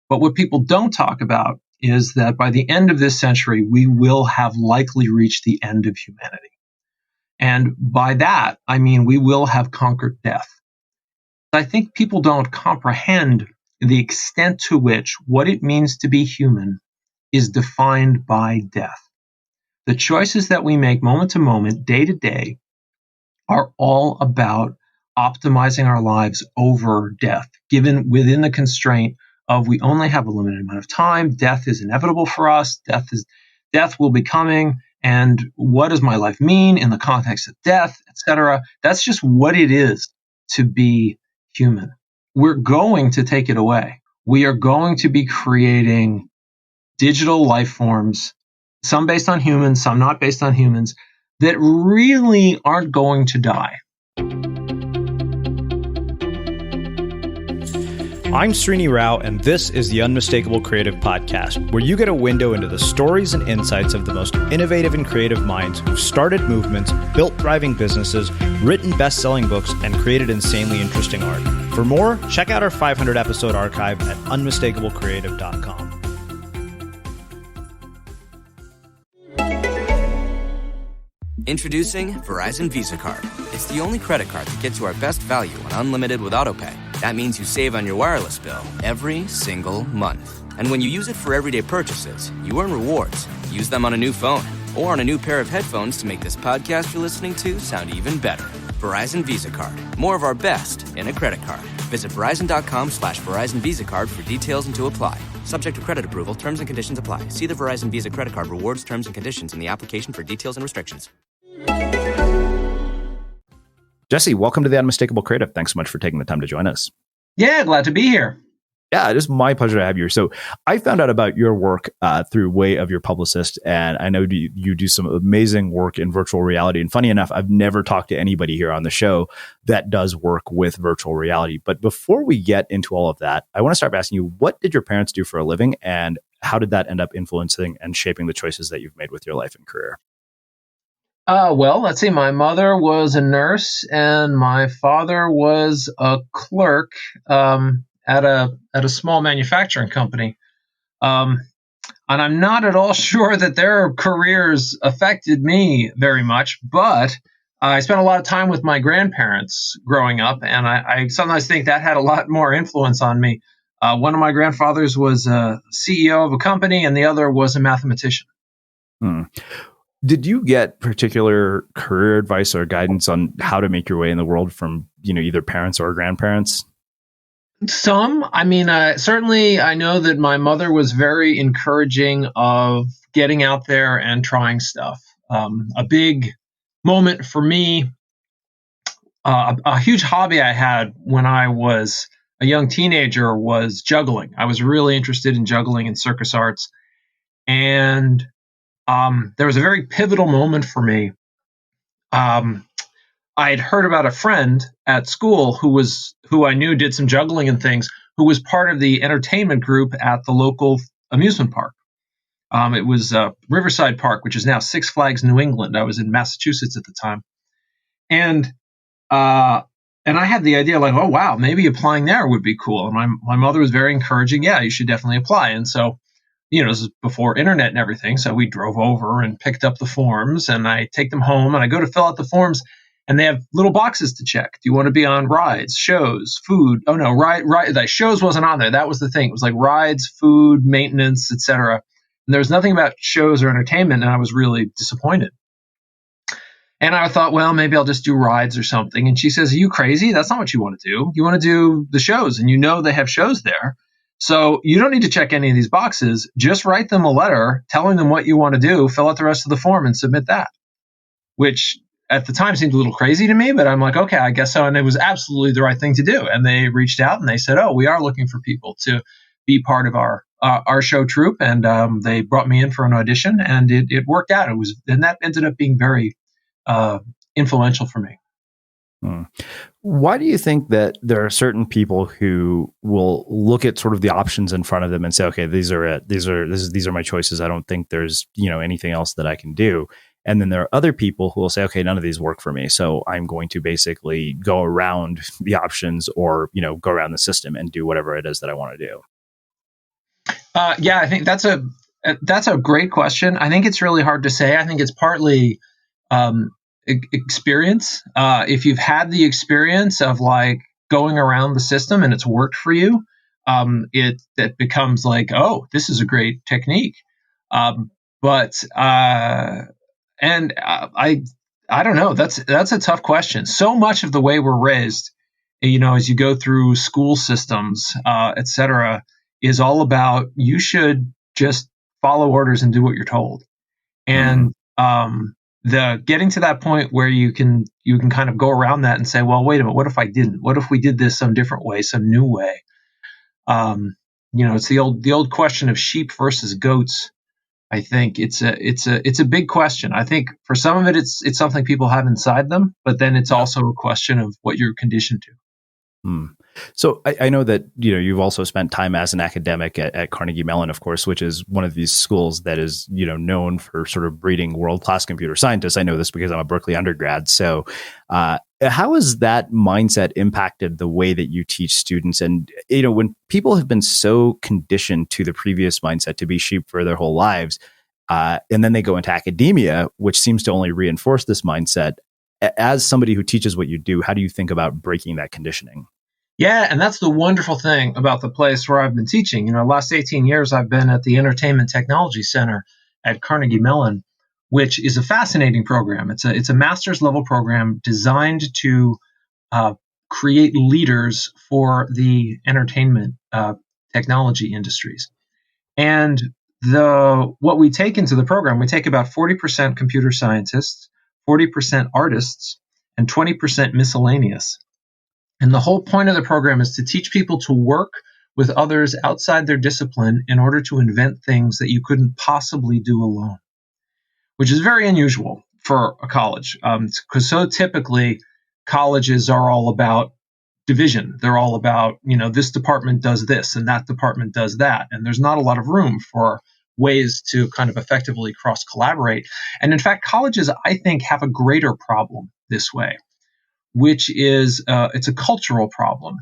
But what people don't talk about is that by the end of this century, we will have likely reached the end of humanity. And by that, I mean we will have conquered death. I think people don't comprehend the extent to which what it means to be human is defined by death. The choices that we make moment to moment, day to day, are all about optimizing our lives over death, given within the constraint of we only have a limited amount of time. Death is inevitable for us. Death will be coming. And what does my life mean in the context of death, etc.? That's just what it is to be human. We're going to take it away. We are going to be creating digital life forms, some based on humans, some not based on humans, that really aren't going to die. I'm Srini Rao, and this is the Unmistakable Creative Podcast, where you get a window into the stories and insights of the most innovative and creative minds who've started movements, built thriving businesses, written best-selling books, and created insanely interesting art. For more, check out our 500-episode archive at unmistakablecreative.com. Introducing Verizon Visa Card. It's the only credit card that gets you our best value on unlimited with autopay. That means you save on your wireless bill every single month. And when you use it for everyday purchases, you earn rewards. Use them on a new phone or on a new pair of headphones to make this podcast you're listening to sound even better. Verizon Visa Card. More of our best in a credit card. Visit Verizon.com/Verizon Visa Card for details and to apply. Subject to credit approval, terms and conditions apply. See the Verizon Visa Credit Card rewards, terms and conditions in the application for details and restrictions. Jesse, welcome to the Unmistakable Creative. Thanks so much for taking the time to join us. Yeah, glad to be here. Yeah, it is my pleasure to have you here. So I found out about your work through way of your publicist, and I know you do some amazing work in virtual reality. And funny enough, I've never talked to anybody here on the show that does work with virtual reality. But before we get into all of that, I want to start by asking you, what did your parents do for a living, and how did that end up influencing and shaping the choices that you've made with your life and career? Well, let's see. My mother was a nurse, and my father was a clerk at a small manufacturing company. And I'm not at all sure that their careers affected me very much, but I spent a lot of time with my grandparents growing up, and I sometimes think that had a lot more influence on me. One of my grandfathers was a CEO of a company, and the other was a mathematician. Did you get particular career advice or guidance on how to make your way in the world from, either parents or grandparents? Some. I mean, certainly I know that my mother was very encouraging of getting out there and trying stuff. A big moment for me, a huge hobby I had when I was a young teenager was juggling. I was really interested in juggling and circus arts. And there was a very pivotal moment for me. I had heard about a friend at school who I knew did some juggling and things, who was part of the entertainment group at the local amusement park. It was Riverside Park, which is now Six Flags New England. I was in Massachusetts at the time. And I had the idea like, oh, wow, maybe applying there would be cool. And my mother was very encouraging. Yeah, you should definitely apply. And so, this is before internet and everything. So we drove over and picked up the forms, and I take them home and I go to fill out the forms, and they have little boxes to check. Do you want to be on rides, shows, food? Oh no, the shows wasn't on there. That was the thing. It was like rides, food, maintenance, etc. And there was nothing about shows or entertainment, and I was really disappointed. And I thought, well, maybe I'll just do rides or something. And she says, are you crazy? That's not what you want to do. You want to do the shows, and they have shows there. So you don't need to check any of these boxes. Just write them a letter telling them what you want to do, fill out the rest of the form, and submit that, which at the time seemed a little crazy to me, but I'm like, okay, I guess so. And it was absolutely the right thing to do. And they reached out and they said, oh, we are looking for people to be part of our show troupe. And they brought me in for an audition, and it worked out. And that ended up being very influential for me. Why do you think that there are certain people who will look at sort of the options in front of them and say, okay, these are it. These are my choices. I don't think there's, anything else that I can do. And then there are other people who will say, okay, none of these work for me. So I'm going to basically go around the options or, go around the system and do whatever it is that I want to do. Yeah, I think that's a great question. I think it's really hard to say. I think it's partly experience. If you've had the experience of like going around the system and it's worked for you, it becomes like, oh, this is a great technique. But and I don't know. That's a tough question. So much of the way we're raised, as you go through school systems, et cetera, is all about you should just follow orders and do what you're told. Mm. And the getting to that point where you can kind of go around that and say, well, wait a minute, what if I didn't? What if we did this some different way, some new way? It's the old question of sheep versus goats. I think it's a big question. I think for some of it, it's something people have inside them, but then it's also a question of what you're conditioned to. Hmm. So I know that you've also spent time as an academic at Carnegie Mellon, of course, which is one of these schools that is known for sort of breeding world class computer scientists. I know this because I'm a Berkeley undergrad. So how has that mindset impacted the way that you teach students? And when people have been so conditioned to the previous mindset to be sheep for their whole lives, and then they go into academia, which seems to only reinforce this mindset. As somebody who teaches what you do, how do you think about breaking that conditioning? Yeah, and that's the wonderful thing about the place where I've been teaching. The last 18 years I've been at the Entertainment Technology Center at Carnegie Mellon, which is a fascinating program. It's a master's level program designed to uh, create leaders for the entertainment technology industries. And what we take into the program, we take about 40% computer scientists, 40% artists, and 20% miscellaneous. And the whole point of the program is to teach people to work with others outside their discipline in order to invent things that you couldn't possibly do alone, which is very unusual for a college. Because so typically, colleges are all about division. They're all about, this department does this and that department does that. And there's not a lot of room for ways to kind of effectively cross collaborate. And in fact, colleges, I think, have a greater problem this way, which is it's a cultural problem.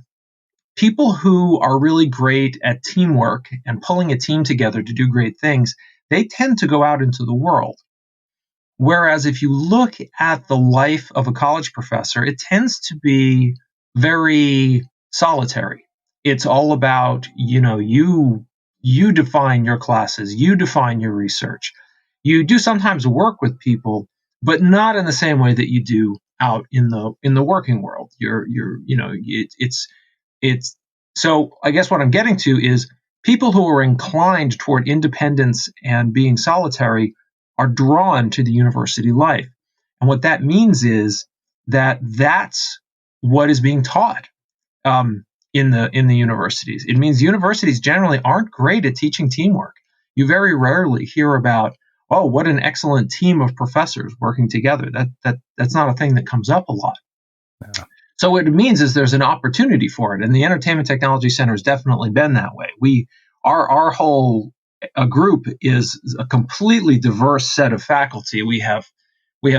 People who are really great at teamwork and pulling a team together to do great things, they tend to go out into the world. Whereas if you look at the life of a college professor, it tends to be very solitary. It's all about, you define your classes, you define your research. You do sometimes work with people, but not in the same way that you do out in the working world. It's so I guess what I'm getting to is people who are inclined toward independence and being solitary are drawn to the university life. And what that means is that that's what is being taught in the universities. It means universities generally aren't great at teaching teamwork. You very rarely hear about, oh, what an excellent team of professors working together. That's not a thing that comes up a lot. Yeah. So what it means is there's an opportunity for it, and the Entertainment Technology Center has definitely been that way. Our whole group is a completely diverse set of faculty. We have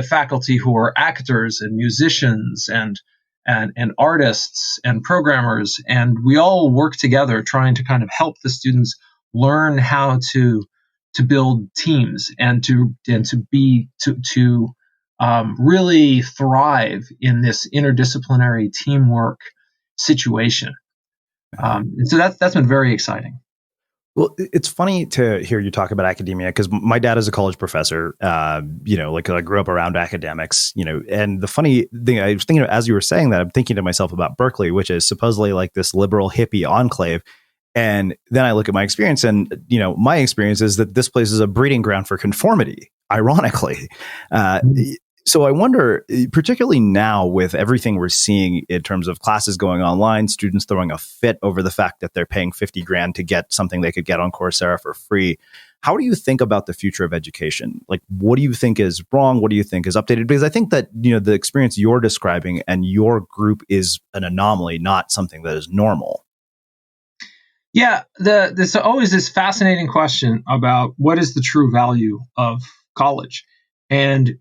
faculty who are actors and musicians and artists and programmers, and we all work together trying to kind of help the students learn how to build teams and to really thrive in this interdisciplinary teamwork situation. And so that's been very exciting. Well, it's funny to hear you talk about academia because my dad is a college professor. Like I grew up around academics. And the funny thing I was thinking of, as you were saying that, I'm thinking to myself about Berkeley, which is supposedly like this liberal hippie enclave. And then I look at my experience, and my experience is that this place is a breeding ground for conformity. Ironically, so I wonder, particularly now with everything we're seeing in terms of classes going online, students throwing a fit over the fact that they're paying $50,000 to get something they could get on Coursera for free. How do you think about the future of education? Like, what do you think is wrong? What do you think is updated? Because I think that, the experience you're describing and your group is an anomaly, not something that is normal. Yeah, there's always this fascinating question about what is the true value of college. And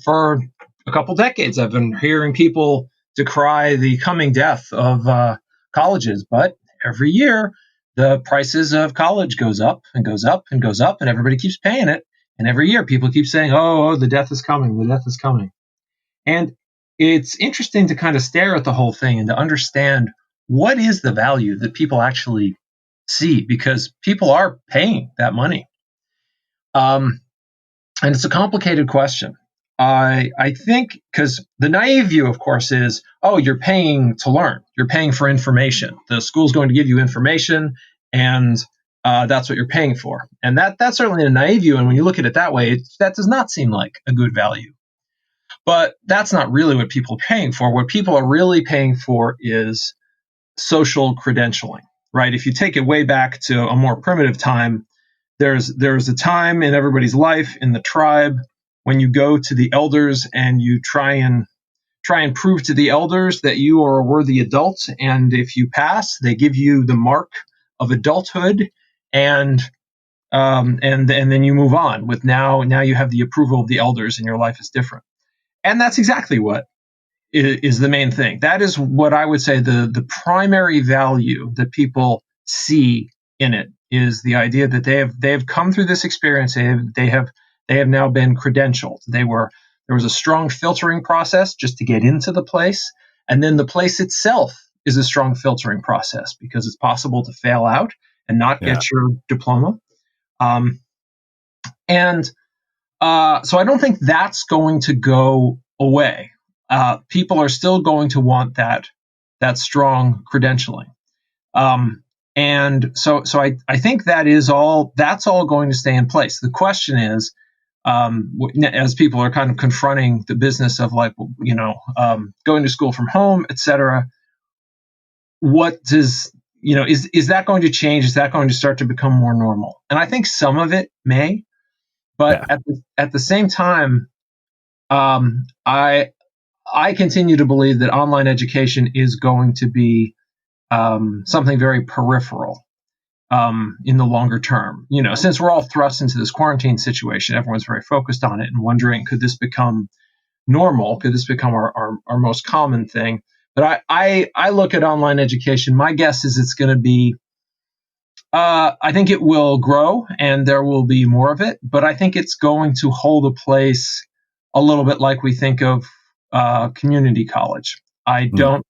for a couple decades, I've been hearing people decry the coming death of colleges. But every year, the prices of college goes up and goes up and goes up, and everybody keeps paying it. And every year people keep saying, oh, the death is coming, the death is coming. And it's interesting to kind of stare at the whole thing and to understand what is the value that people actually see, because people are paying that money. And it's a complicated question. I think because the naive view, of course, is, oh, you're paying to learn. You're paying for information. The school's going to give you information, and that's what you're paying for. And that's certainly a naive view. And when you look at it that way, that does not seem like a good value. But that's not really what people are paying for. What people are really paying for is social credentialing, right? If you take it way back to a more primitive time, there's a time in everybody's life in the tribe when you go to the elders and you try and prove to the elders that you are a worthy adult, and if you pass, they give you the mark of adulthood, and then you move on with now you have the approval of the elders and your life is different. And that's exactly what is the main thing. That is what I would say the primary value that people see in it is the idea that they have come through this experience. They have now been credentialed. There was a strong filtering process just to get into the place, and then the place itself is a strong filtering process because it's possible to fail out and not get your diploma. So I don't think that's going to go away. People are still going to want that strong credentialing. And so I think that's all going to stay in place. The question is, as people are kind of confronting the business of going to school from home, et cetera, what does, is that going to change? Is that going to start to become more normal? And I think some of it may, but at the same time, I continue to believe that online education is going to be something very peripheral in the longer term. Since we're all thrust into this quarantine situation, everyone's very focused on it and wondering, could this become normal? Could this become our most common thing? But I look at online education. My guess is it's going to be, I think it will grow and there will be more of it, but I think it's going to hold a place a little bit like we think of community college. It's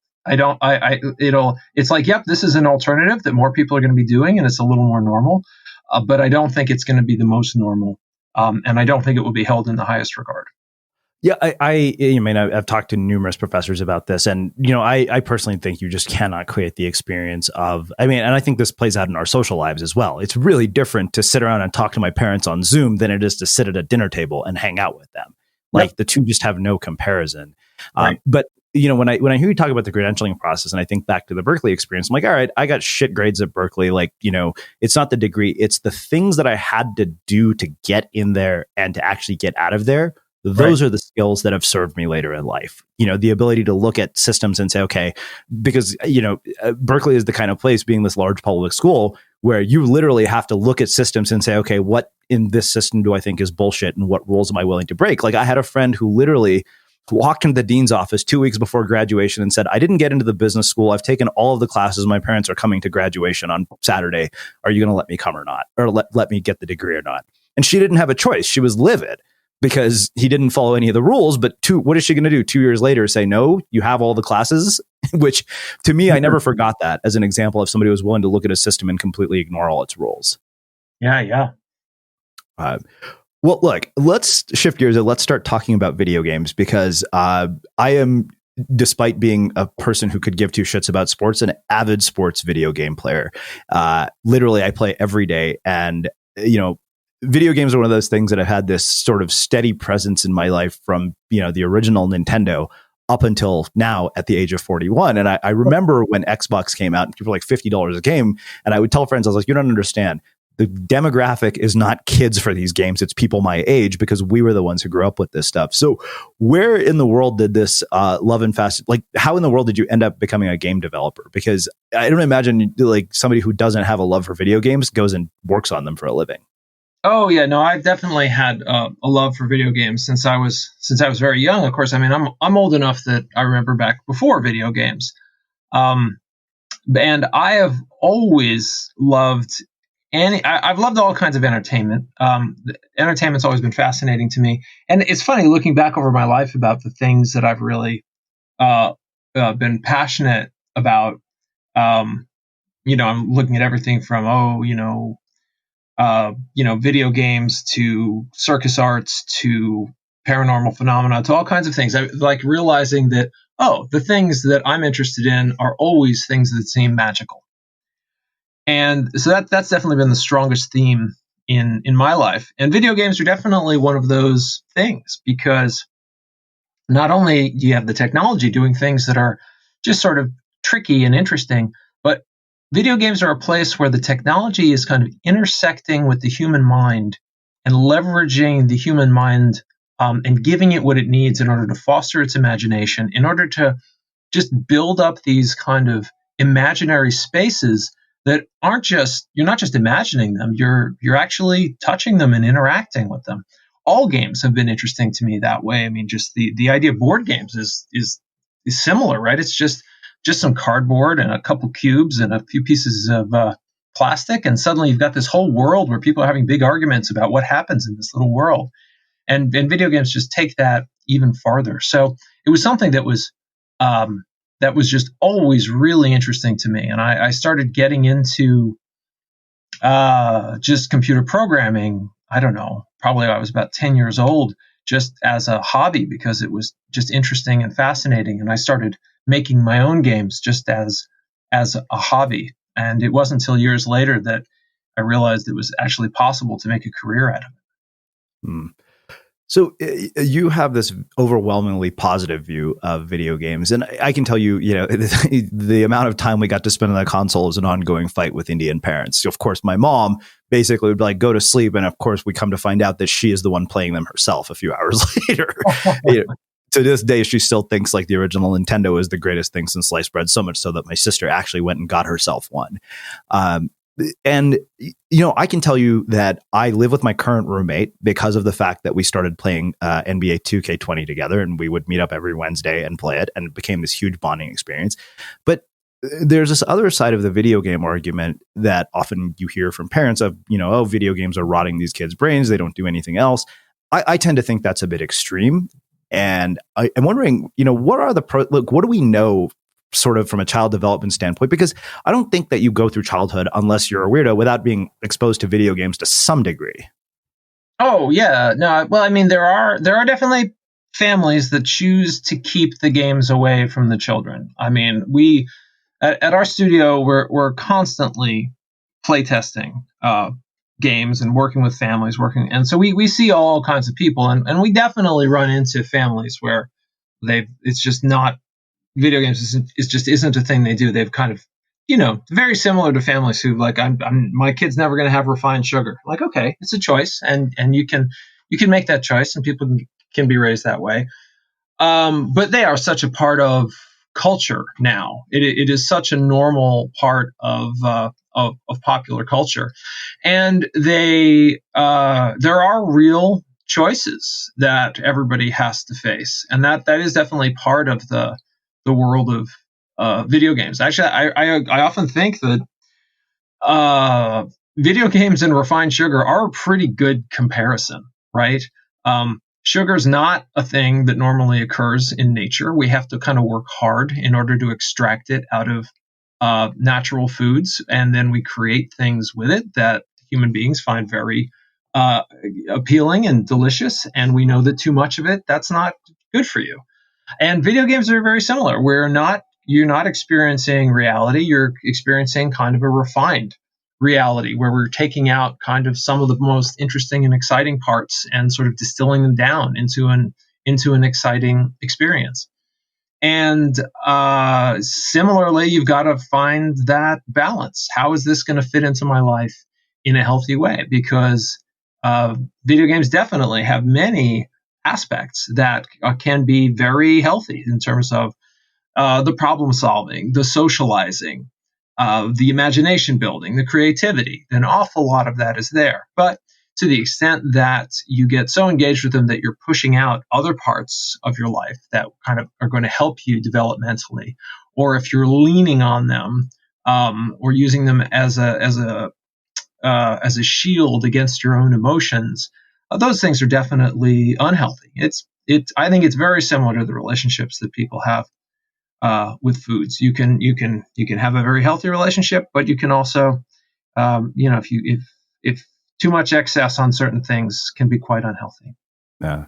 like, yep, this is an alternative that more people are going to be doing and it's a little more normal, but I don't think it's going to be the most normal. And I don't think it will be held in the highest regard. Yeah, I've talked to numerous professors about this, and I personally think you just cannot create the experience of. And I think this plays out in our social lives as well. It's really different to sit around and talk to my parents on Zoom than it is to sit at a dinner table and hang out with them. Like the two just have no comparison. Right. But when I hear you talk about the credentialing process, and I think back to the Berkeley experience, I'm like, all right, I got shit grades at Berkeley. It's not the degree, it's the things that I had to do to get in there and to actually get out of there. Those are the skills that have served me later in life. The ability to look at systems and say, okay, because, Berkeley is the kind of place, being this large public school, where you literally have to look at systems and say, okay, what in this system do I think is bullshit and what rules am I willing to break? Like, I had a friend who literally walked into the dean's office 2 weeks before graduation and said, I didn't get into the business school. I've taken all of the classes. My parents are coming to graduation on Saturday. Are you going to let me come or not? Or let me get the degree or not? And she didn't have a choice. She was livid because he didn't follow any of the rules. But what is she going to do 2 years later? Say, no, you have all the classes, which to me, I never forgot that as an example of somebody who was willing to look at a system and completely ignore all its rules. Yeah. Well, look, let's shift gears and let's start talking about video games, because I am, despite being a person who could give two shits about sports, an avid sports video game player. Literally, I play every day, and video games are one of those things that have had this sort of steady presence in my life from the original Nintendo up until now at the age of 41. And I remember when Xbox came out, and people were like $50 a game, and I would tell friends, I was like, you don't understand. The demographic is not kids for these games. It's people my age, because we were the ones who grew up with this stuff. So where in the world did this love and fast, how in the world did you end up becoming a game developer? Because I don't imagine somebody who doesn't have a love for video games goes and works on them for a living. Oh yeah, no, I've definitely had a love for video games since I was very young. Of course, I'm old enough that I remember back before video games. And I have always loved I've loved all kinds of entertainment. Entertainment's always been fascinating to me, and it's funny looking back over my life about the things that I've really been passionate about. Um, I'm looking at everything from video games to circus arts to paranormal phenomena to all kinds of things. I like realizing that the things that I'm interested in are always things that seem magical. And so that's definitely been the strongest theme in my life. And video games are definitely one of those things because not only do you have the technology doing things that are just sort of tricky and interesting, but video games are a place where the technology is kind of intersecting with the human mind and leveraging the human mind and giving it what it needs in order to foster its imagination, in order to just build up these kind of imaginary spaces that aren't just you're not just imagining them, you're actually touching them and interacting with them. All games have been interesting to me that way. I mean, just the idea of board games is similar, right? It's just some cardboard and a couple cubes and a few pieces of plastic, and suddenly you've got this whole world where people are having big arguments about what happens in this little world. And video games just take that even farther. So it was something that was just always really interesting to me. And I started getting into just computer programming. I don't know, probably I was about 10 years old, just as a hobby because it was just interesting and fascinating. And I started making my own games just as a hobby. And it wasn't until years later that I realized it was actually possible to make a career out of it. Hmm. So you have this overwhelmingly positive view of video games. And I can tell you, the amount of time we got to spend on the console is an ongoing fight with Indian parents. So of course, my mom basically would like go to sleep. And of course, we come to find out that she is the one playing them herself a few hours later. To this day, she still thinks like the original Nintendo is the greatest thing since sliced bread, so much so that my sister actually went and got herself one. And, I can tell you that I live with my current roommate because of the fact that we started playing NBA 2K20 together, and we would meet up every Wednesday and play it, and it became this huge bonding experience. But there's this other side of the video game argument that often you hear from parents of, video games are rotting these kids' brains. They don't do anything else. I tend to think that's a bit extreme. And I'm wondering, what are what do we know sort of from a child development standpoint? Because I don't think that you go through childhood unless you're a weirdo without being exposed to video games to some degree. Oh yeah, no. Well, I mean, there are definitely families that choose to keep the games away from the children. I mean, we at our studio we're constantly playtesting games and working with families, and so we see all kinds of people, and we definitely run into families where it's just not. Video games isn't a thing they do. They've kind of, very similar to families who like, my kid's never going to have refined sugar. Like, okay, it's a choice, and you can make that choice, and people can be raised that way. But they are such a part of culture now. It is such a normal part of popular culture, and there are real choices that everybody has to face, and that is definitely part of the world of video games. Actually, I often think that video games and refined sugar are a pretty good comparison, right? Sugar is not a thing that normally occurs in nature. We have to kind of work hard in order to extract it out of natural foods, and then we create things with it that human beings find very appealing and delicious. And we know that too much of it, that's not good for you. And video games are very similar. You're not experiencing reality. You're experiencing kind of a refined reality where we're taking out kind of some of the most interesting and exciting parts and sort of distilling them down into an exciting experience. And similarly, you've got to find that balance. How is this going to fit into my life in a healthy way? Because video games definitely have many aspects that can be very healthy in terms of the problem solving, the socializing, the imagination building, the creativity. An awful lot of that is there. But to the extent that you get so engaged with them that you're pushing out other parts of your life that kind of are going to help you developmentally, or if you're leaning on them or using them as a shield against your own emotions. Those things are definitely unhealthy. I think it's very similar to the relationships that people have with foods. You can have a very healthy relationship, but you can also, if too much excess on certain things can be quite unhealthy. Yeah.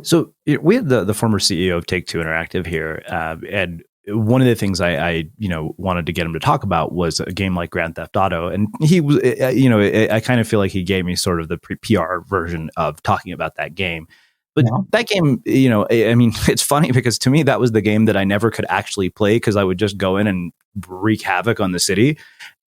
So we had the former CEO of Take-Two Interactive here, and one of the things I wanted to get him to talk about was a game like Grand Theft Auto, and he was, I kind of feel like he gave me sort of the PR version of talking about that game. But that game, I mean, it's funny because to me that was the game that I never could actually play because I would just go in and wreak havoc on the city,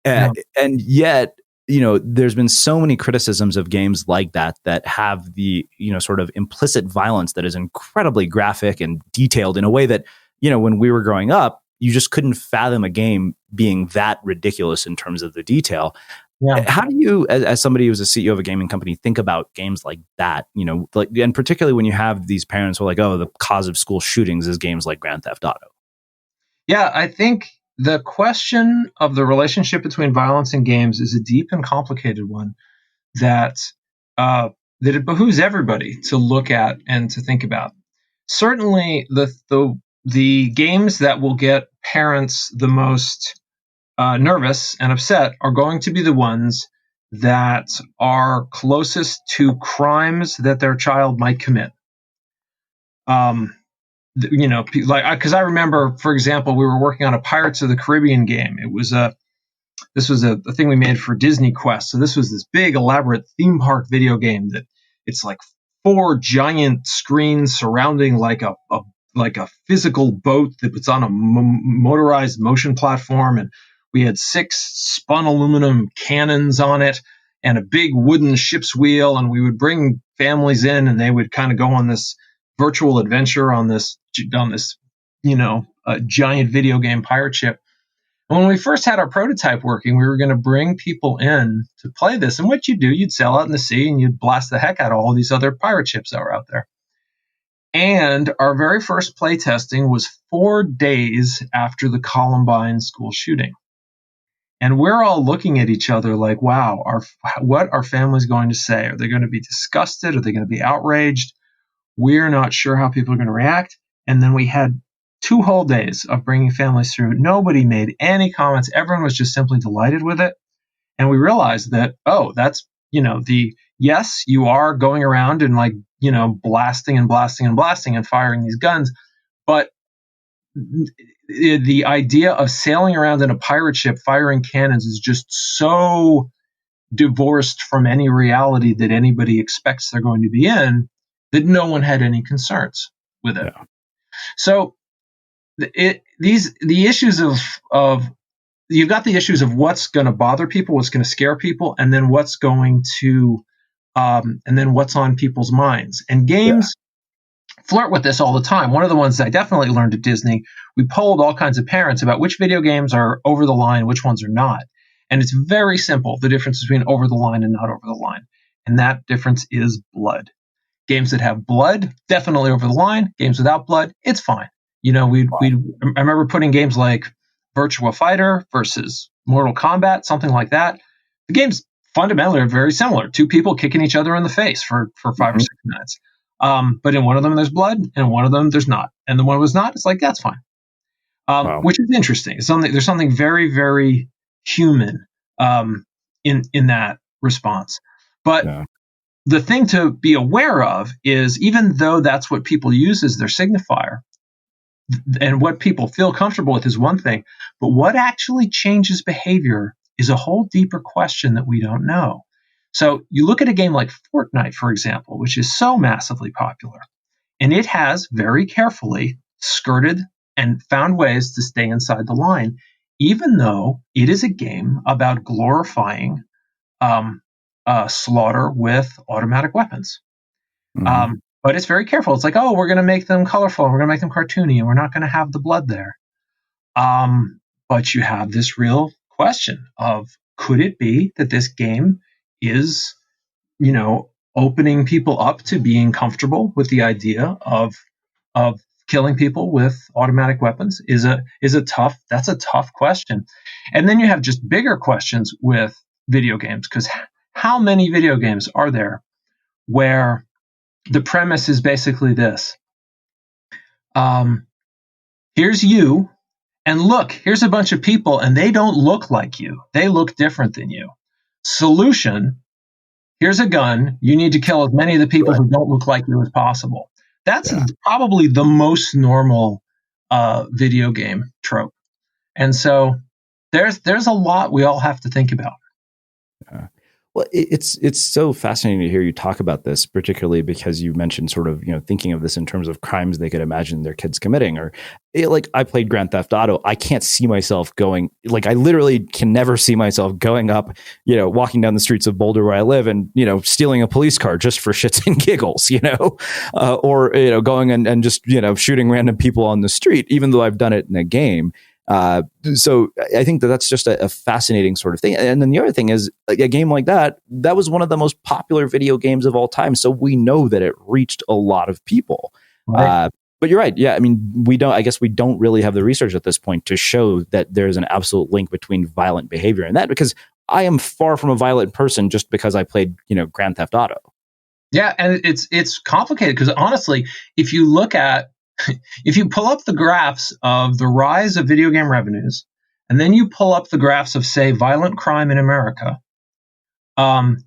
and yet, there's been so many criticisms of games like that have the, sort of implicit violence that is incredibly graphic and detailed in a way that, when we were growing up, you just couldn't fathom a game being that ridiculous in terms of the detail. Yeah. How do you, as somebody who's a CEO of a gaming company, think about games like that? And particularly when you have these parents who are like, oh, the cause of school shootings is games like Grand Theft Auto. Yeah, I think the question of the relationship between violence and games is a deep and complicated one that it behooves everybody to look at and to think about. Certainly, the games that will get parents the most nervous and upset are going to be the ones that are closest to crimes that their child might commit. Because I remember, for example, we were working on a Pirates of the Caribbean game. This was a thing we made for Disney Quest. So this was this big, elaborate theme park video game that it's like 4 giant screens surrounding like a physical boat that was on a motorized motion platform, and we had 6 spun aluminum cannons on it and a big wooden ship's wheel, and we would bring families in and they would kind of go on this virtual adventure on this giant video game pirate ship. And when we first had our prototype working, we were going to bring people in to play this. And what you do, you'd sail out in the sea and you'd blast the heck out of all these other pirate ships that were out there. And our very first play testing was 4 days after the Columbine school shooting. And we're all looking at each other like, wow, what are families going to say? Are they going to be disgusted? Are they going to be outraged? We're not sure how people are going to react. And then we had 2 whole days of bringing families through. Nobody made any comments. Everyone was just simply delighted with it. And we realized that, that's, yes, you are going around and blasting and firing these guns. But the idea of sailing around in a pirate ship firing cannons is just so divorced from any reality that anybody expects they're going to be in that no one had any concerns with it. Yeah. So the issues of you've got the issues of what's going to bother people, what's going to scare people, and then what's going to and then what's on people's minds. And games flirt with this all the time. One of the ones I definitely learned at Disney, we polled all kinds of parents about which video games are over the line, which ones are not. And it's very simple, the difference between over the line and not over the line. And that difference is blood. Games that have blood, definitely over the line. Games without blood, it's fine. I remember putting games like Virtua Fighter versus Mortal Kombat, something like that. The games fundamentally are very similar. 2 people kicking each other in the face for 5 or 6 minutes. But in one of them there's blood, and in one of them there's not. And the one was not, it's like, that's fine. Which is interesting. There's something very, very human in that response. But the thing to be aware of is, even though that's what people use as their signifier, and what people feel comfortable with is one thing, but what actually changes behavior is a whole deeper question that we don't know. So you look at a game like Fortnite, for example, which is so massively popular, and it has very carefully skirted and found ways to stay inside the line, even though it is a game about glorifying slaughter with automatic weapons. But it's very careful. It's like, we're going to make them colorful, we're going to make them cartoony, and we're not going to have the blood there. But you have this real question of, could it be that this game is, opening people up to being comfortable with the idea of killing people with automatic weapons is a tough question. And then you have just bigger questions with video games, because how many video games are there where the premise is basically this: here's you, and look, here's a bunch of people, and they don't look like you. They look different than you. Solution: here's a gun. You need to kill as many of the people who don't look like you as possible. That's probably the most normal video game trope. And so there's a lot we all have to think about. Well, it's so fascinating to hear you talk about this, particularly because you mentioned sort of, thinking of this in terms of crimes they could imagine their kids committing. Or like, I played Grand Theft Auto. I can't see myself going, like, I literally can never see myself going up, walking down the streets of Boulder where I live and, stealing a police car just for shits and giggles, or, going and just, shooting random people on the street, even though I've done it in a game. So I think that's just a fascinating sort of thing. And then the other thing is, like, a game like that was one of the most popular video games of all time. So we know that it reached a lot of people. Right. But you're right. Yeah. I mean, we don't really have the research at this point to show that there's an absolute link between violent behavior and that, because I am far from a violent person just because I played, Grand Theft Auto. Yeah. And it's complicated because, honestly, if you pull up the graphs of the rise of video game revenues, and then you pull up the graphs of, say, violent crime in America,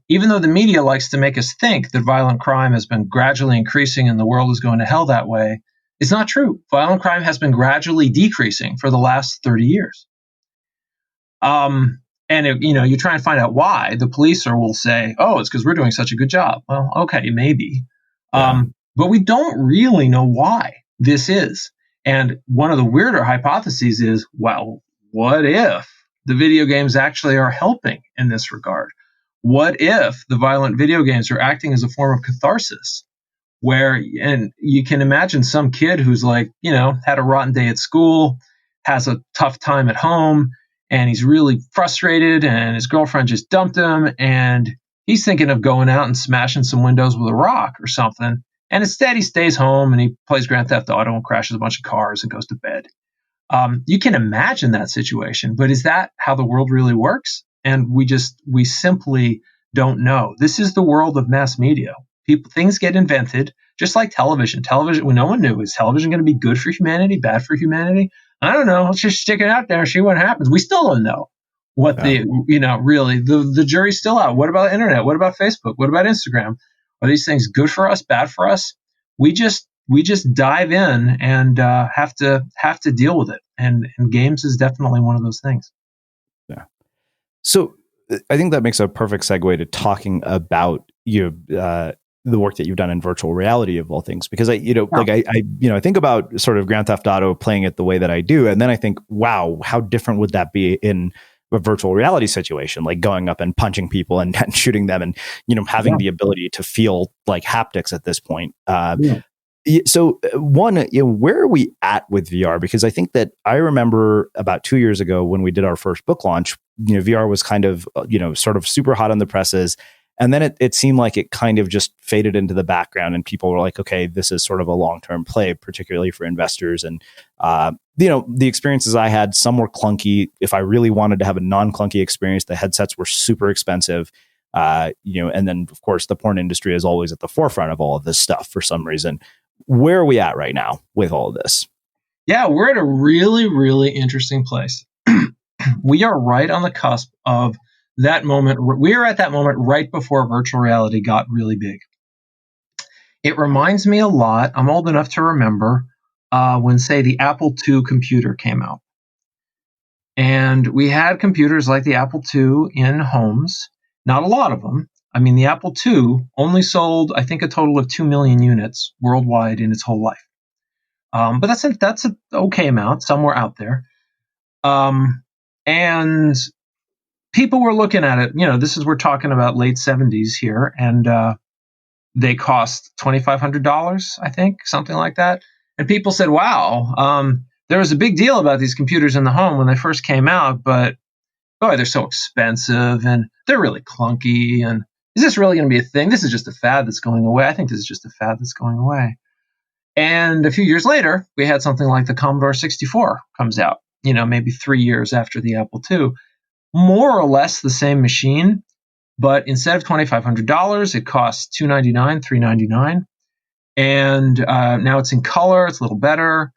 even though the media likes to make us think that violent crime has been gradually increasing and the world is going to hell that way, it's not true. Violent crime has been gradually decreasing for the last 30 years. And you try and find out why. The police will say, "Oh, it's because we're doing such a good job." Well, okay, maybe. Yeah. But we don't really know why this is. And one of the weirder hypotheses is, well, what if the video games actually are helping in this regard? What if the violent video games are acting as a form of catharsis? And you can imagine some kid who's like, had a rotten day at school, has a tough time at home, and he's really frustrated, and his girlfriend just dumped him, and he's thinking of going out and smashing some windows with a rock or something. And instead, he stays home and he plays Grand Theft Auto and crashes a bunch of cars and goes to bed. You can imagine that situation, but is that how the world really works? And we simply don't know. This is the world of mass media. Things get invented, just like television. Television, when no one knew, is television going to be good for humanity, bad for humanity? I don't know. Let's just stick it out there and see what happens. We still don't know what really, the jury's still out. What about the internet? What about Facebook? What about Instagram? Are these things good for us, bad for us? We just dive in and have to deal with it. And games is definitely one of those things. Yeah. So I think that makes a perfect segue to talking about the work that you've done in virtual reality, of all things, because I think about sort of Grand Theft Auto, playing it the way that I do, and then I think, wow, how different would that be in a virtual reality situation, like going up and punching people and shooting them, and having the ability to feel like haptics at this point. So one, where are we at with VR? Because I think that I remember about 2 years ago when we did our first book launch, VR was kind of, sort of super hot on the presses. And then it seemed like it kind of just faded into the background, and people were like, okay, this is sort of a long-term play, particularly for investors. And, the experiences I had, some were clunky. If I really wanted to have a non-clunky experience, the headsets were super expensive. And then, of course, the porn industry is always at the forefront of all of this stuff for some reason. Where are we at right now with all of this? Yeah, we're at a really, really interesting place. We are right on the cusp of that moment. We are at that moment right before virtual reality got really big. It reminds me a lot, I'm old enough to remember, when, say, the Apple II computer came out. And we had computers like the Apple II in homes, not a lot of them. I mean, the Apple II only sold, I think, a total of 2 million units worldwide in its whole life. But that's an okay amount, somewhere out there. And people were looking at it, we're talking about late 70s here, and they cost $2,500, I think, something like that. And people said, wow, there was a big deal about these computers in the home when they first came out, but boy, they're so expensive and they're really clunky. And is this really going to be a thing? This is just a fad that's going away. I think this is just a fad that's going away. And a few years later, we had something like the Commodore 64 comes out, maybe 3 years after the Apple II, more or less the same machine, but instead of $2,500, it costs $299, $399. And now it's in color. It's a little better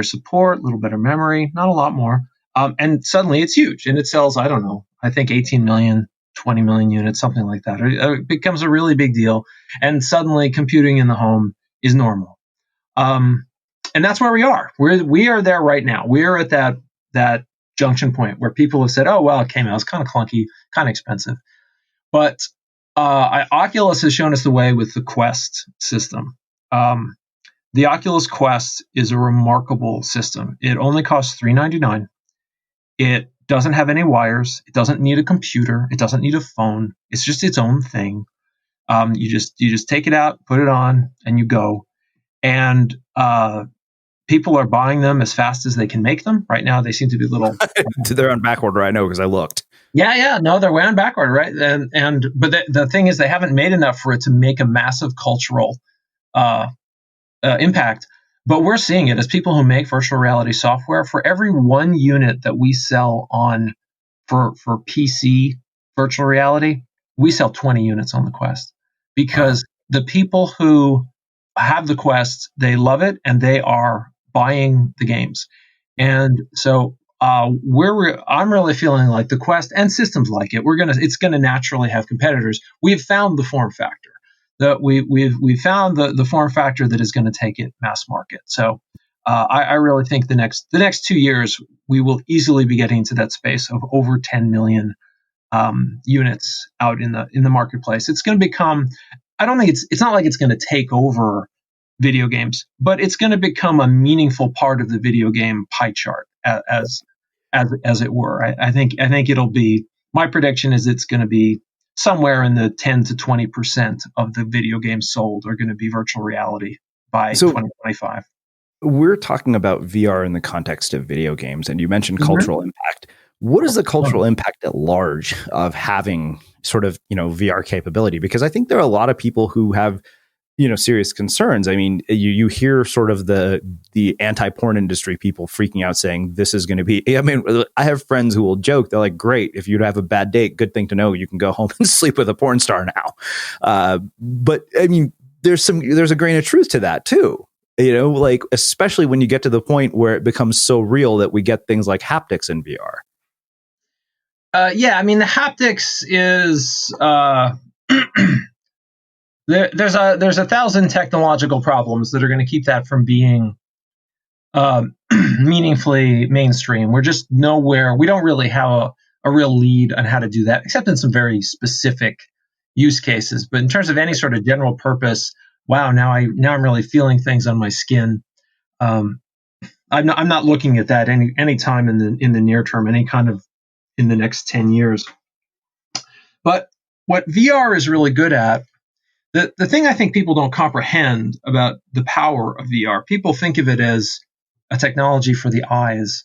support, a little better memory, not a lot more. And suddenly it's huge, and it sells, I don't know, I think 18 million, 20 million units, something like that. It becomes a really big deal. And suddenly computing in the home is normal. And that's where we are. We are there right now. We're at that junction point where people have said, oh, well, it came out. It's kind of clunky, kind of expensive. But Oculus has shown us the way with the Quest system. The Oculus Quest is a remarkable system. It only costs $399. It doesn't have any wires. It doesn't need a computer. It doesn't need a phone. It's just its own thing. You just take it out, put it on, and you go. And people are buying them as fast as they can make them. Right now, they seem to be little. They're on back order, I know, because I looked. Yeah, no, they're way on back order, right? But the thing is, they haven't made enough for it to make a massive cultural impact. But we're seeing it as people who make virtual reality software. For every one unit that we sell on for PC virtual reality, we sell 20 units on the Quest, because the people who have the Quest, they love it, and they are buying the games. And so I'm really feeling like the Quest and systems like it, it's gonna naturally have competitors. We've found the form factor. That we've found the form factor that is going to take it mass market. So I really think the next 2 years we will easily be getting to that space of over 10 million units out in the marketplace. It's going to become. I don't think it's not like it's going to take over video games, but it's going to become a meaningful part of the video game pie chart as it were. I think it'll be. My prediction is it's going to be somewhere in the 10 to 20% of the video games sold are going to be virtual reality by 2025. We're talking about VR in the context of video games, and you mentioned cultural impact. What is the cultural impact at large of having sort of, VR capability? Because I think there are a lot of people who have, serious concerns. I mean, you hear sort of the anti-porn industry people freaking out saying this is going to be, I mean, I have friends who will joke. They're like, great, if you'd have a bad date, good thing to know. You can go home and sleep with a porn star now. But I mean, there's a grain of truth to that too. Like, especially when you get to the point where it becomes so real that we get things like haptics in VR. Yeah, I mean, the haptics is there's 1,000 technological problems that are going to keep that from being meaningfully mainstream. We're just nowhere. We don't really have a real lead on how to do that, except in some very specific use cases. But in terms of any sort of general purpose, wow, now I'm really feeling things on my skin. I'm not looking at that any time in the near term, any kind of in the next 10 years. But what VR is really good at, the thing I think people don't comprehend about the power of VR, people think of it as a technology for the eyes,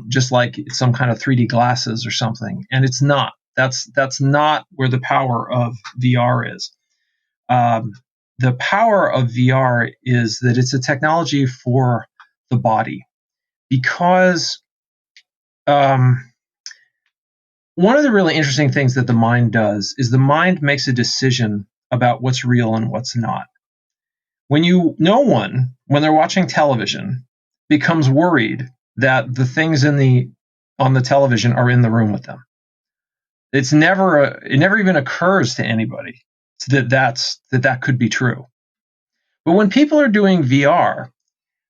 just like some kind of 3D glasses or something, and it's not. That's not where the power of VR is. The power of VR is that it's a technology for the body, because one of the really interesting things that the mind does is the mind makes a decision about what's real and what's not. No one, when they're watching television, becomes worried that the things on the television are in the room with them. It never even occurs to anybody that could be true. But when people are doing VR,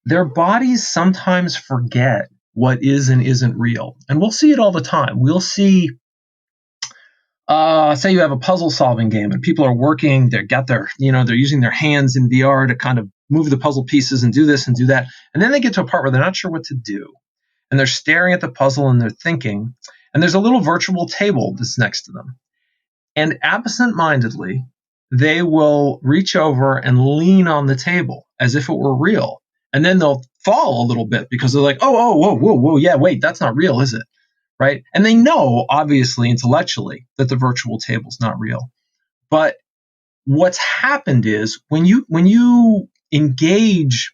their bodies sometimes forget what is and isn't real. And we'll see it all the time. We'll see, say you have a puzzle solving game and people are working, they're using their hands in VR to kind of move the puzzle pieces and do this and do that. And then they get to a part where they're not sure what to do. And they're staring at the puzzle and they're thinking, and there's a little virtual table that's next to them. And absent-mindedly, they will reach over and lean on the table as if it were real. And then they'll fall a little bit because they're like, oh, whoa, yeah, wait, that's not real, is it? Right? And they know, obviously, intellectually, that the virtual table's not real. But what's happened is when you engage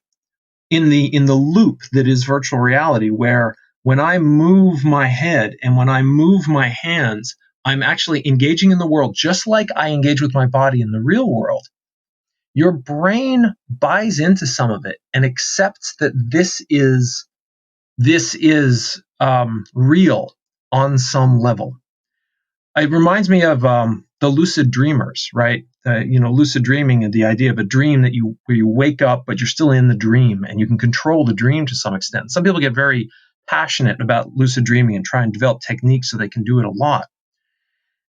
in the loop that is virtual reality, where when I move my head and when I move my hands, I'm actually engaging in the world just like I engage with my body in the real world. Your brain buys into some of it and accepts that this is real on some level. It reminds me of the lucid dreamers, right? Lucid dreaming and the idea of a dream where you wake up, but you're still in the dream and you can control the dream to some extent. Some people get very passionate about lucid dreaming and try and develop techniques so they can do it a lot.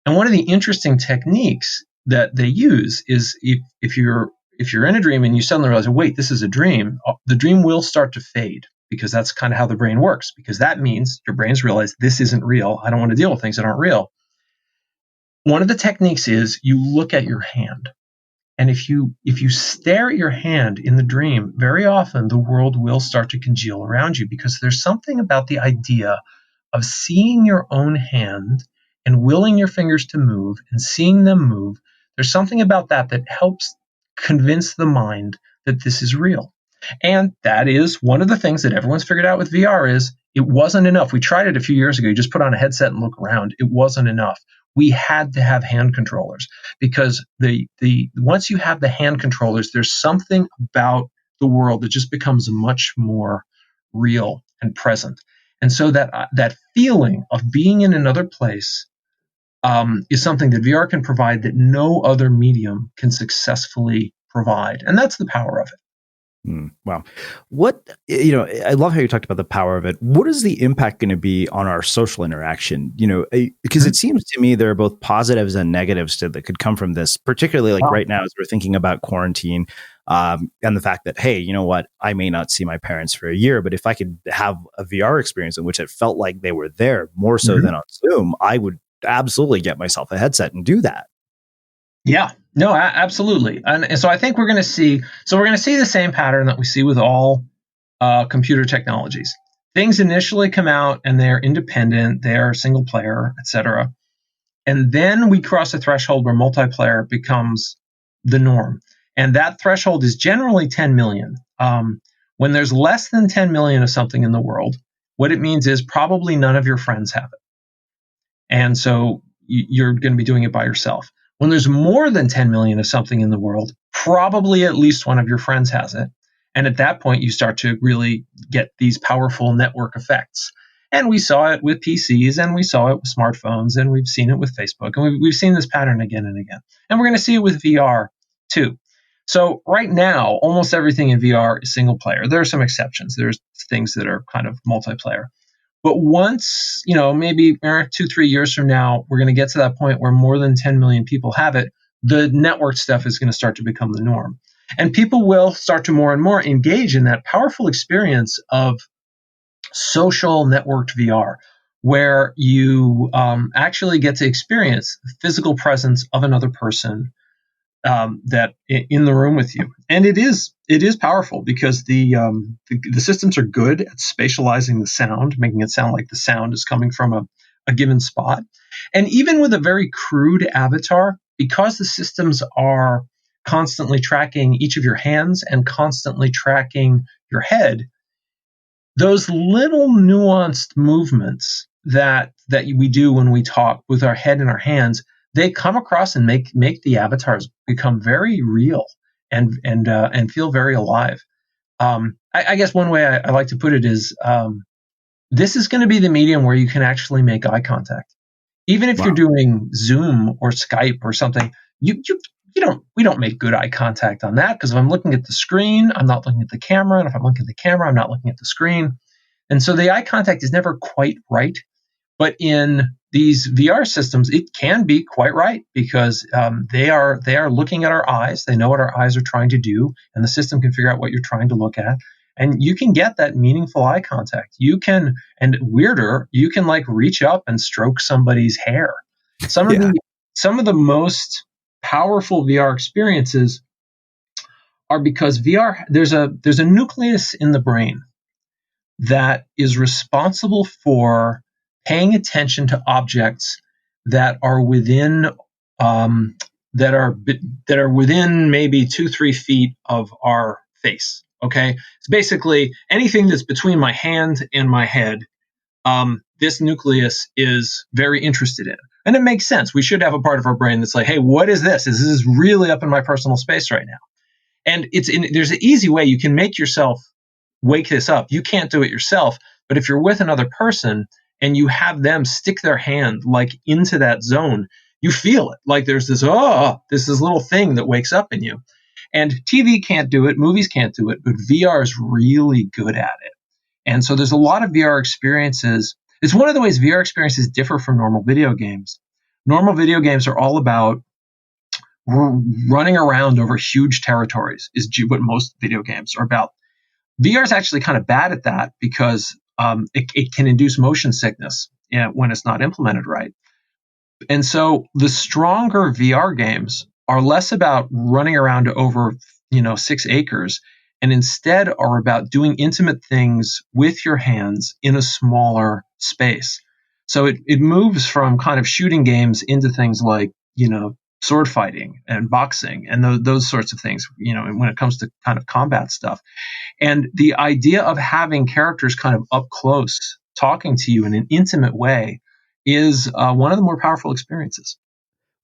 And one of the interesting techniques that they use is if you're in a dream and you suddenly realize, wait, this is a dream, the dream will start to fade, because that's kind of how the brain works, because that means your brain's realized this isn't real. I don't want to deal with things that aren't real. One of the techniques is you look at your hand. And if you stare at your hand in the dream, very often the world will start to congeal around you, because there's something about the idea of seeing your own hand and willing your fingers to move and seeing them move. There's something about that helps convince the mind that this is real. And that is one of the things that everyone's figured out with VR is it wasn't enough. We tried it a few years ago. You just put on a headset and look around. It wasn't enough. We had to have hand controllers, because the once you have the hand controllers, there's something about the world that just becomes much more real and present. And so that feeling of being in another place is something that VR can provide that no other medium can successfully provide. And that's the power of it. Wow. I love how you talked about the power of it. What is the impact going to be on our social interaction? Because it seems to me there are both positives and negatives that could come from this, particularly right now as we're thinking about quarantine and the fact that, hey, you know what, I may not see my parents for a year, but if I could have a VR experience in which it felt like they were there more so than on Zoom, I would absolutely get myself a headset and do that. Yeah, no, absolutely. And so I think we're going to see the same pattern that we see with all computer technologies. Things initially come out and they're independent, they're single player, etc. And then we cross a threshold where multiplayer becomes the norm. And that threshold is generally 10 million. When there's less than 10 million of something in the world, what it means is probably none of your friends have it. And so you're going to be doing it by yourself. When there's more than 10 million of something in the world, probably at least one of your friends has it. And at that point, you start to really get these powerful network effects. And we saw it with PCs, and we saw it with smartphones, and we've seen it with Facebook. And we've seen this pattern again and again. And we're going to see it with VR too. So right now, almost everything in VR is single player. There are some exceptions. There's things that are kind of multiplayer. But once, maybe 2-3 years from now, we're going to get to that point where more than 10 million people have it. The network stuff is going to start to become the norm. And people will start to more and more engage in that powerful experience of social networked VR, where you actually get to experience the physical presence of another person that in the room with you. And it is powerful because the systems are good at spatializing the sound, making it sound like the sound is coming from a given spot. And even with a very crude avatar, because the systems are constantly tracking each of your hands and constantly tracking your head, those little nuanced movements that we do when we talk with our head and our hands, they come across and make the avatars become very real and feel very alive. I guess one way I like to put it is this is going to be the medium where you can actually make eye contact, even if you're doing Zoom or Skype or something. We don't make good eye contact on that, because if I'm looking at the screen, I'm not looking at the camera, and if I'm looking at the camera, I'm not looking at the screen, and so the eye contact is never quite right. But in these VR systems, it can be quite right, because they are looking at our eyes. They know what our eyes are trying to do, and the system can figure out what you're trying to look at. And you can get that meaningful eye contact. You can, and weirder, you can like reach up and stroke somebody's hair. Some of the most powerful VR experiences are because VR, there's a nucleus in the brain that is responsible for paying attention to objects that are within that are within maybe 2-3 feet of our face. Okay. It's basically anything that's between my hand and my head. This nucleus is very interested in. And it makes sense. We should have a part of our brain that's like, hey, what is this? This is really up in my personal space right now. And there's an easy way you can make yourself wake this up. You can't do it yourself, but if you're with another person and you have them stick their hand like into that zone, you feel it. Like there's this little thing that wakes up in you. And TV can't do it, movies can't do it, but VR is really good at it. And so there's a lot of VR experiences. It's one of the ways VR experiences differ from normal video games. Normal video games are all about running around over huge territories, is what most video games are about. VR is actually kind of bad at that because it can induce motion sickness when it's not implemented right. And so the stronger VR games are less about running around over 6 acres, and instead are about doing intimate things with your hands in a smaller space. So it moves from kind of shooting games into things like, sword fighting and boxing and those sorts of things, when it comes to kind of combat stuff. And the idea of having characters kind of up close talking to you in an intimate way is one of the more powerful experiences.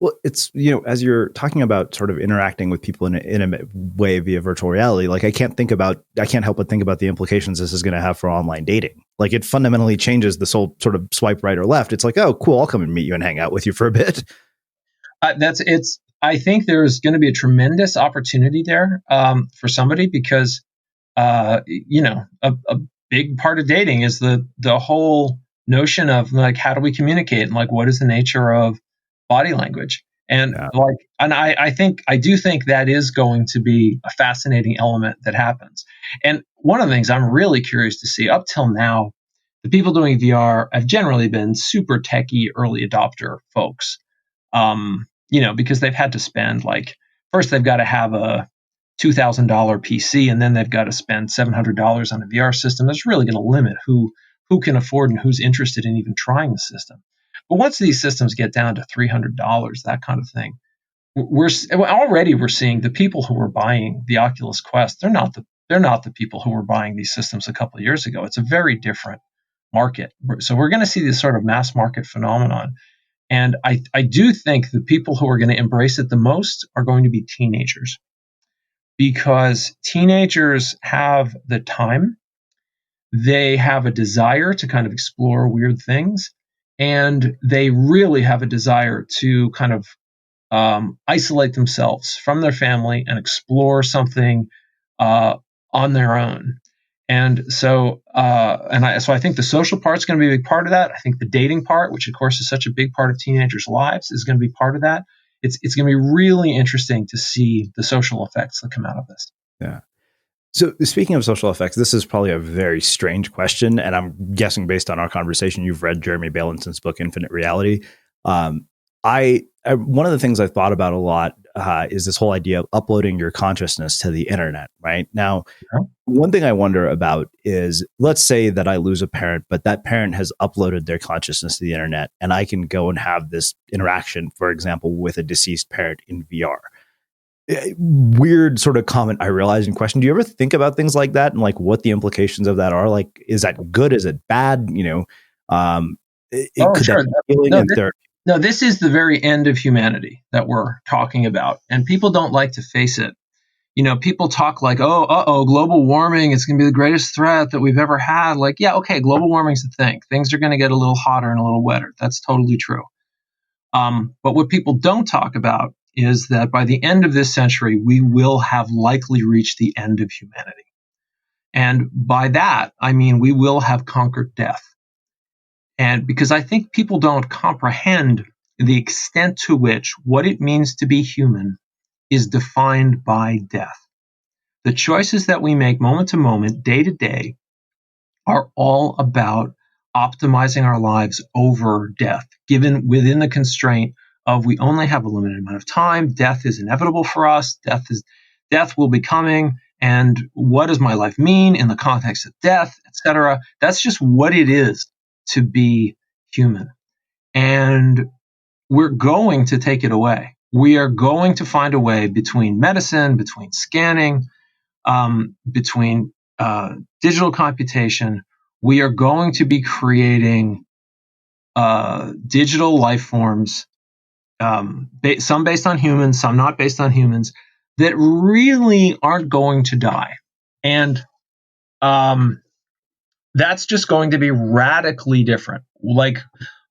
Well, it's, as you're talking about sort of interacting with people in an intimate way via virtual reality, like I can't help but think about the implications this is going to have for online dating. Like it fundamentally changes this whole sort of swipe right or left. It's like, oh, cool, I'll come and meet you and hang out with you for a bit. I think there's going to be a tremendous opportunity there for somebody because, a big part of dating is the whole notion of like, how do we communicate and like, what is the nature of body language? And I do think that is going to be a fascinating element that happens. And one of the things I'm really curious to see up till now, the people doing VR have generally been super techie early adopter folks. Because they've had to spend first they've got to have a $2,000 PC, and then they've got to spend $700 on a VR system. That's really going to limit who can afford and who's interested in even trying the system. But once these systems get down to $300, that kind of thing, we're seeing the people who are buying the Oculus Quest. They're not the people who were buying these systems a couple of years ago. It's a very different market. So we're going to see this sort of mass market phenomenon. And I do think the people who are going to embrace it the most are going to be teenagers, because teenagers have the time, they have a desire to kind of explore weird things, and they really have a desire to kind of isolate themselves from their family and explore something on their own. And so, I think the social part is going to be a big part of that. I think the dating part, which of course is such a big part of teenagers' lives, is going to be part of that. It's going to be really interesting to see the social effects that come out of this. Yeah. So speaking of social effects, this is probably a very strange question, and I'm guessing based on our conversation, you've read Jeremy Bailenson book, Infinite Reality. I one of the things I've thought about a lot is this whole idea of uploading your consciousness to the internet. Right now, one thing I wonder about is, let's say that I lose a parent, but that parent has uploaded their consciousness to the internet, and I can go and have this interaction, for example, with a deceased parent in VR. Weird sort of comment, I realize, in question. Do you ever think about things like that and like what the implications of that are? Like, is that good? Is it bad? Sure. This is the very end of humanity that we're talking about, and people don't like to face it. People talk like, global warming, it's going to be the greatest threat that we've ever had. Like, yeah, okay, global warming's the thing. Things are going to get a little hotter and a little wetter. That's totally true. But what people don't talk about is that by the end of this century, we will have likely reached the end of humanity. And by that, I mean we will have conquered death. And because I think people don't comprehend the extent to which what it means to be human is defined by death. The choices that we make moment to moment, day to day, are all about optimizing our lives over death, given within the constraint of we only have a limited amount of time. Death is inevitable for us. Death will be coming. And what does my life mean in the context of death, etc.? That's just what it is to be human. And we're going to take it away. We are going to find a way between medicine, between scanning, between digital computation. We are going to be creating digital life forms, some based on humans, some not based on humans, that really aren't going to die. And that's just going to be radically different. Like,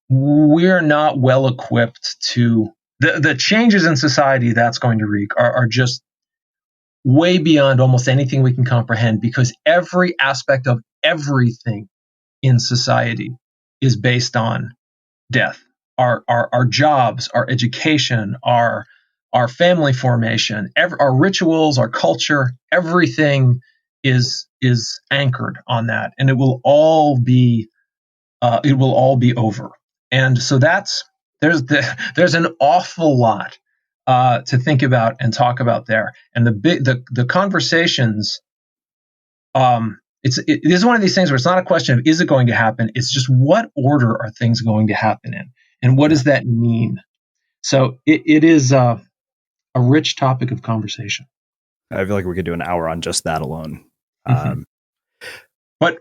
we're not well equipped to the changes in society that's going to wreak are just way beyond almost anything we can comprehend, because every aspect of everything in society is based on death. Our jobs, our education, our family formation, our rituals, our culture, everything is anchored on that, and it will all be over. And so there's an awful lot to think about and talk about there. And the conversations, it is one of these things where it's not a question of is it going to happen, it's just what order are things going to happen in, and what does that mean. So it is a rich topic of conversation. I feel like we could do an hour on just that alone. Mm-hmm. But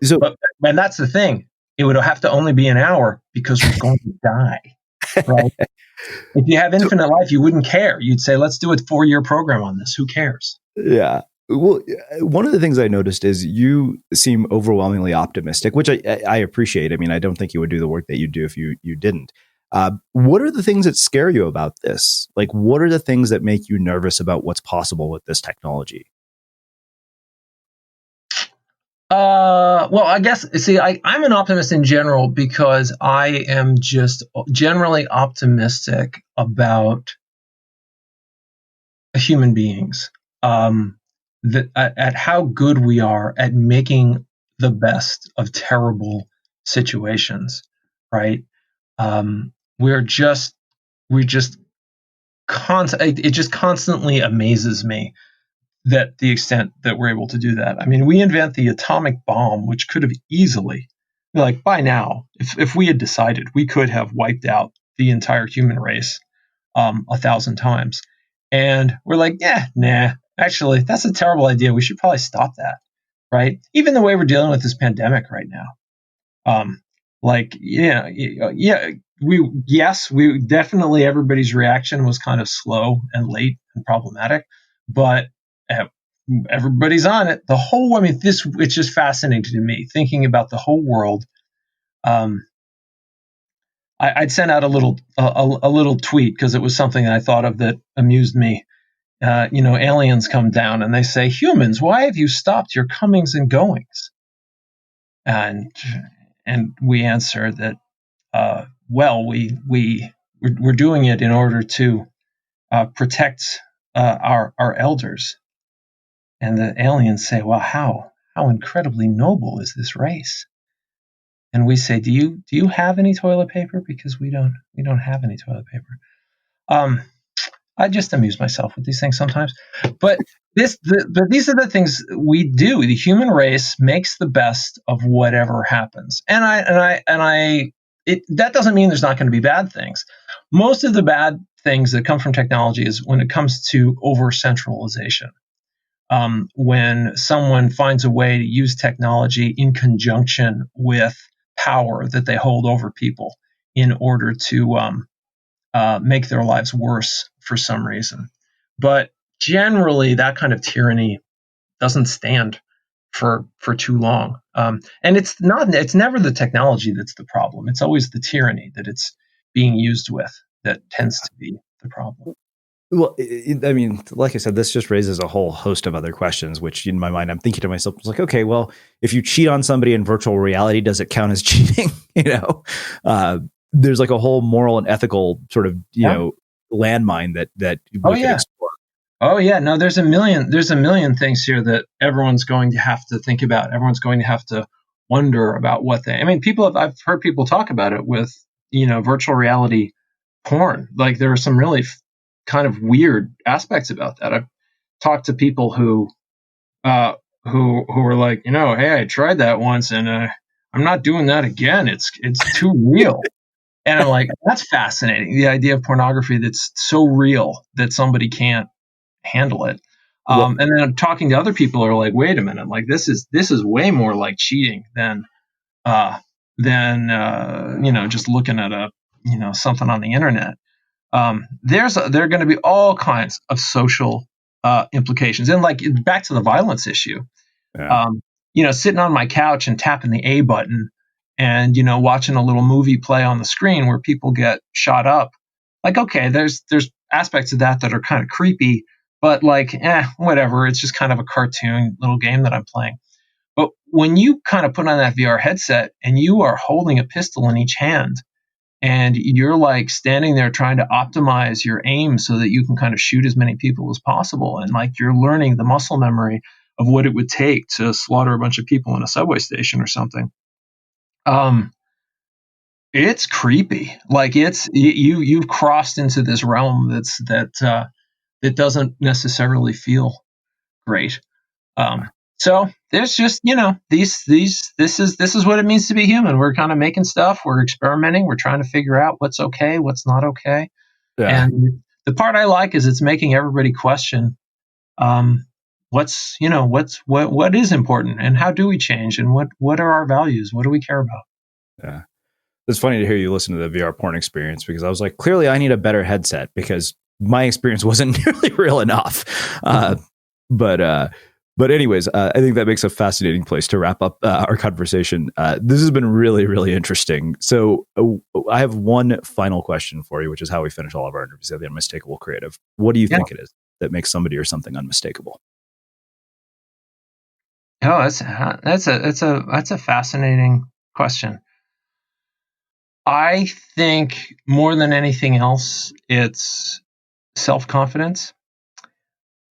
and that's the thing. It would have to only be an hour because we're going to die, right? If you have infinite life, you wouldn't care. You'd say, let's do a 4-year program on this. Who cares? Yeah. Well, one of the things I noticed is you seem overwhelmingly optimistic, which I appreciate. I mean, I don't think you would do the work that you do if you didn't. What are the things that scare you about this? Like, what are the things that make you nervous about what's possible with this technology? Well, I guess, see, I'm an optimist in general because I am just generally optimistic about human beings, at how good we are at making the best of terrible situations, right? We just it just constantly amazes me that the extent that we're able to do that. I mean, we invent the atomic bomb, which could have easily, like by now, if we had decided, we could have wiped out the entire human race 1,000 times. And we're like, yeah, nah, actually, that's a terrible idea. We should probably stop that, right? Even the way we're dealing with this pandemic right now. We definitely, everybody's reaction was kind of slow and late and problematic, but everybody's on it. It's just fascinating to me thinking about the whole world. I'd sent out a little tweet because it was something I thought of that amused me. Aliens come down and they say, humans, why have you stopped your comings and goings? And we answer that, we're doing it in order to protect our elders. And the aliens say, well, how incredibly noble is this race? And we say, do you have any toilet paper? Because we don't have any toilet paper. I just amuse myself with these things sometimes, but these are the things we do. The human race makes the best of whatever happens, and that doesn't mean there's not going to be bad things. Most of the bad things that come from technology is when it comes to over centralization. When someone finds a way to use technology in conjunction with power that they hold over people in order to make their lives worse for some reason. But generally, that kind of tyranny doesn't stand for too long. And it's never the technology that's the problem. It's always the tyranny that it's being used with that tends to be the problem. Well, I mean, like I said, this just raises a whole host of other questions, which in my mind, I'm thinking to myself, it's like, okay, well, if you cheat on somebody in virtual reality, does it count as cheating? There's like a whole moral and ethical sort of, landmine that we could explore. Oh yeah, no, there's a million things here that everyone's going to have to think about. Everyone's going to have to wonder about I've heard people talk about it with, virtual reality porn. Like there are some really kind of weird aspects about that. I've talked to people who were like, hey, I tried that once and I'm not doing that again. It's too real. And I'm like, that's fascinating. The idea of pornography that's so real that somebody can't handle it. And then talking to other people are like, wait a minute, like this is way more like cheating than just looking at something on the internet. There are going to be all kinds of social implications, and like back to the violence issue. Yeah. Sitting on my couch and tapping the A button, and watching a little movie play on the screen where people get shot up. Like, okay, there's aspects of that are kind of creepy, but like, whatever. It's just kind of a cartoon little game that I'm playing. But when you kind of put on that VR headset and you are holding a pistol in each hand, and you're like standing there trying to optimize your aim so that you can kind of shoot as many people as possible, and like you're learning the muscle memory of what it would take to slaughter a bunch of people in a subway station or something. It's creepy. Like you've crossed into this realm that doesn't necessarily feel great. So there's just, this is what it means to be human. We're kind of making stuff, we're experimenting, we're trying to figure out what's okay, what's not okay. Yeah. And the part I like is it's making everybody question what is important, and how do we change, and what are our values? What do we care about? Yeah. It's funny to hear you listen to the VR porn experience, because I was like, clearly I need a better headset because my experience wasn't nearly real enough. But anyways, I think that makes a fascinating place to wrap up our conversation. This has been really, really interesting. So I have one final question for you, which is how we finish all of our interviews at the Unmistakable Creative. What do you think it is that makes somebody or something unmistakable? Oh, that's a fascinating question. I think more than anything else, it's self-confidence.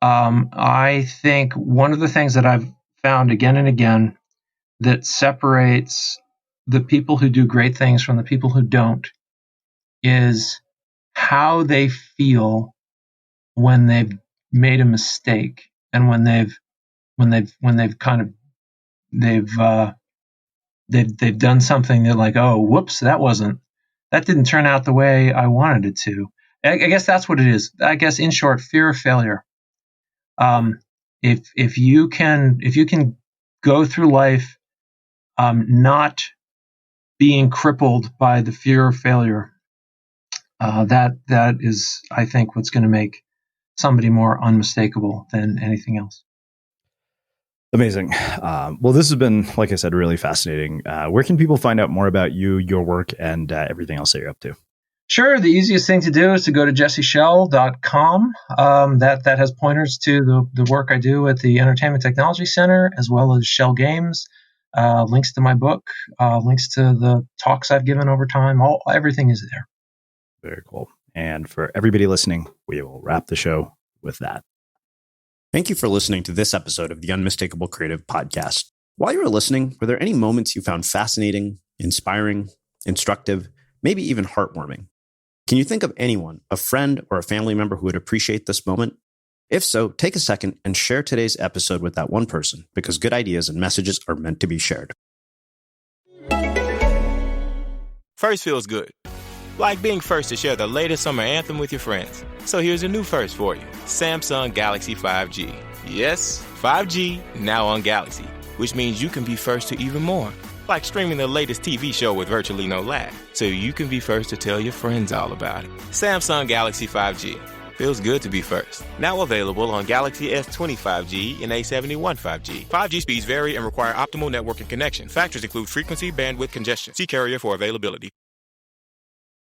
I think one of the things that I've found again and again that separates the people who do great things from the people who don't is how they feel when they've made a mistake, and when they've done something. They're like, oh, whoops, that didn't turn out the way I wanted it to. I guess that's what it is. I guess in short, fear of failure. If you can go through life not being crippled by the fear of failure, that is, I think, what's going to make somebody more unmistakable than anything else. Amazing. Well, this has been, like I said, really fascinating. Where can people find out more about you, your work, and everything else that you're up to? Sure. The easiest thing to do is to go to jesseschell.com. That has pointers to the work I do at the Entertainment Technology Center, as well as Schell Games, links to my book, links to the talks I've given over time. Everything is there. Very cool. And for everybody listening, we will wrap the show with that. Thank you for listening to this episode of the Unmistakable Creative Podcast. While you were listening, were there any moments you found fascinating, inspiring, instructive, maybe even heartwarming? Can you think of anyone, a friend or a family member who would appreciate this moment? If so, take a second and share today's episode with that one person, because good ideas and messages are meant to be shared. First feels good. Like being first to share the latest summer anthem with your friends. So here's a new first for you. Samsung Galaxy 5G. Yes, 5G now on Galaxy, which means you can be first to even more. Like streaming the latest TV show with virtually no lag, so you can be first to tell your friends all about it. Samsung Galaxy 5G. Feels good to be first. Now available on Galaxy S20 5G and A71 5G. 5G speeds vary and require optimal networking connection. Factors include frequency, bandwidth, congestion. See carrier for availability.